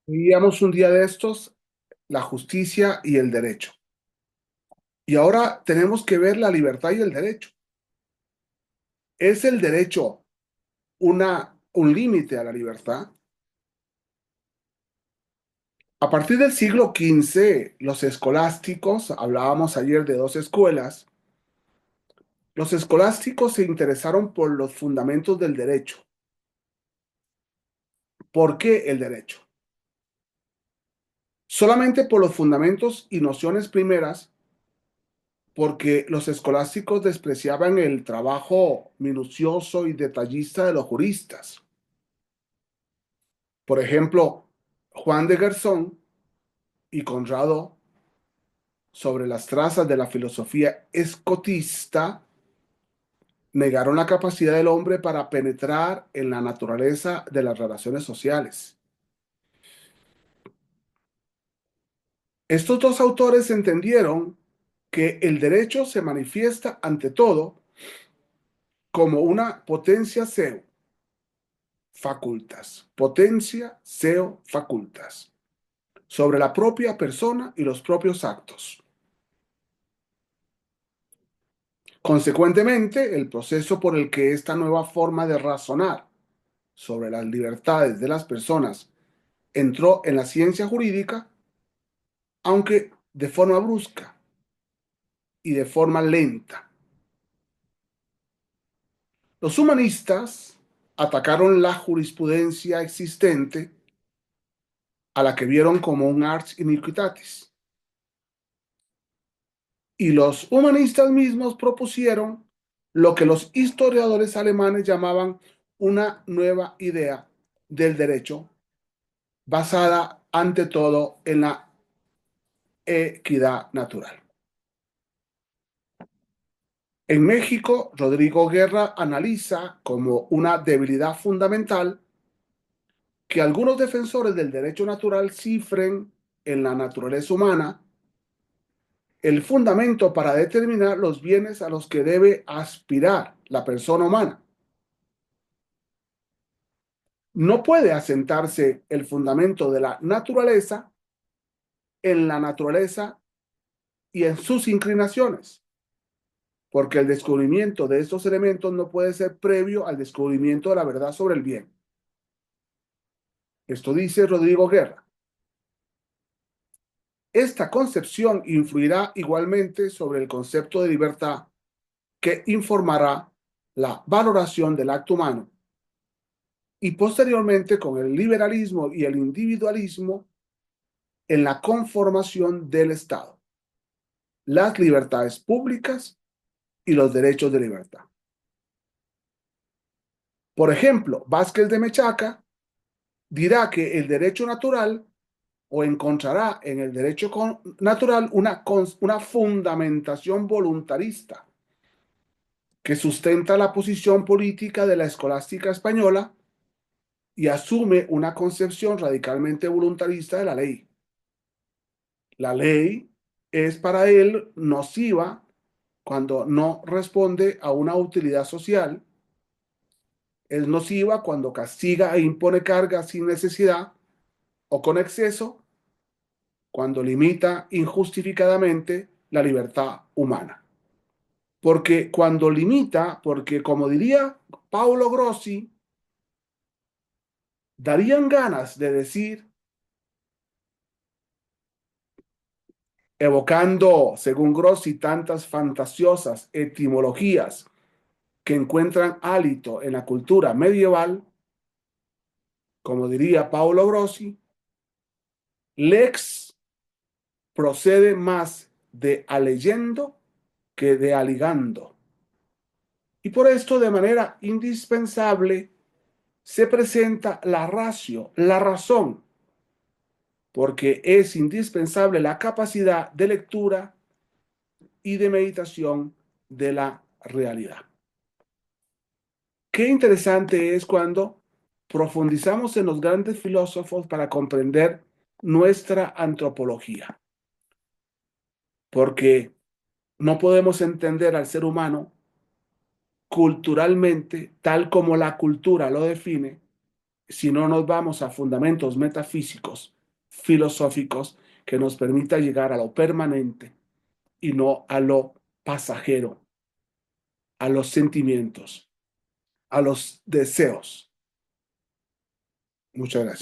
Veíamos un día de estos la justicia y el derecho. Y ahora tenemos que ver la libertad y el derecho. ¿Es el derecho un límite a la libertad? A partir del siglo XV, los escolásticos, hablábamos ayer de dos escuelas, los escolásticos se interesaron por los fundamentos del derecho. ¿Por qué el derecho? Solamente por los fundamentos y nociones primeras, porque los escolásticos despreciaban el trabajo minucioso y detallista de los juristas. Por ejemplo, Juan de Garzón y Conrado, sobre las trazas de la filosofía escotista, negaron la capacidad del hombre para penetrar en la naturaleza de las relaciones sociales. Estos dos autores entendieron que el derecho se manifiesta ante todo como una potencia seu facultas, potencia seu facultas, sobre la propia persona y los propios actos. Consecuentemente, el proceso por el que esta nueva forma de razonar sobre las libertades de las personas entró en la ciencia jurídica, aunque de forma brusca y de forma lenta. Los humanistas atacaron la jurisprudencia existente, a la que vieron como un ars iniquitatis, y los humanistas mismos propusieron lo que los historiadores alemanes llamaban una nueva idea del derecho, basada ante todo en la equidad natural. En México, Rodrigo Guerra analiza como una debilidad fundamental que algunos defensores del derecho natural cifren en la naturaleza humana el fundamento para determinar los bienes a los que debe aspirar la persona humana. No puede asentarse el fundamento de la naturaleza en la naturaleza y en sus inclinaciones, porque el descubrimiento de estos elementos no puede ser previo al descubrimiento de la verdad sobre el bien. Esto dice Rodrigo Guerra. Esta concepción influirá igualmente sobre el concepto de libertad, que informará la valoración del acto humano, y posteriormente con el liberalismo y el individualismo en la conformación del Estado, las libertades públicas y los derechos de libertad. Por ejemplo, Vázquez de Mechaca dirá que el derecho natural, o encontrará en el derecho natural una fundamentación voluntarista que sustenta la posición política de la escolástica española y asume una concepción radicalmente voluntarista de la ley. La ley es para él nociva cuando no responde a una utilidad social, es nociva cuando castiga e impone cargas sin necesidad o con exceso, cuando limita injustificadamente la libertad humana. Porque cuando limita, porque como diría Paolo Grossi, darían ganas de decir, evocando, según Grossi, tantas fantasiosas etimologías que encuentran hálito en la cultura medieval, como diría Paolo Grossi, lex procede más de aleyendo que de aligando. Y por esto, de manera indispensable, se presenta la ratio, la razón, porque es indispensable la capacidad de lectura y de meditación de la realidad. Qué interesante es cuando profundizamos en los grandes filósofos para comprender nuestra antropología, porque no podemos entender al ser humano culturalmente tal como la cultura lo define si no nos vamos a fundamentos metafísicos, filosóficos, que nos permita llegar a lo permanente y no a lo pasajero, a los sentimientos, a los deseos. Muchas gracias.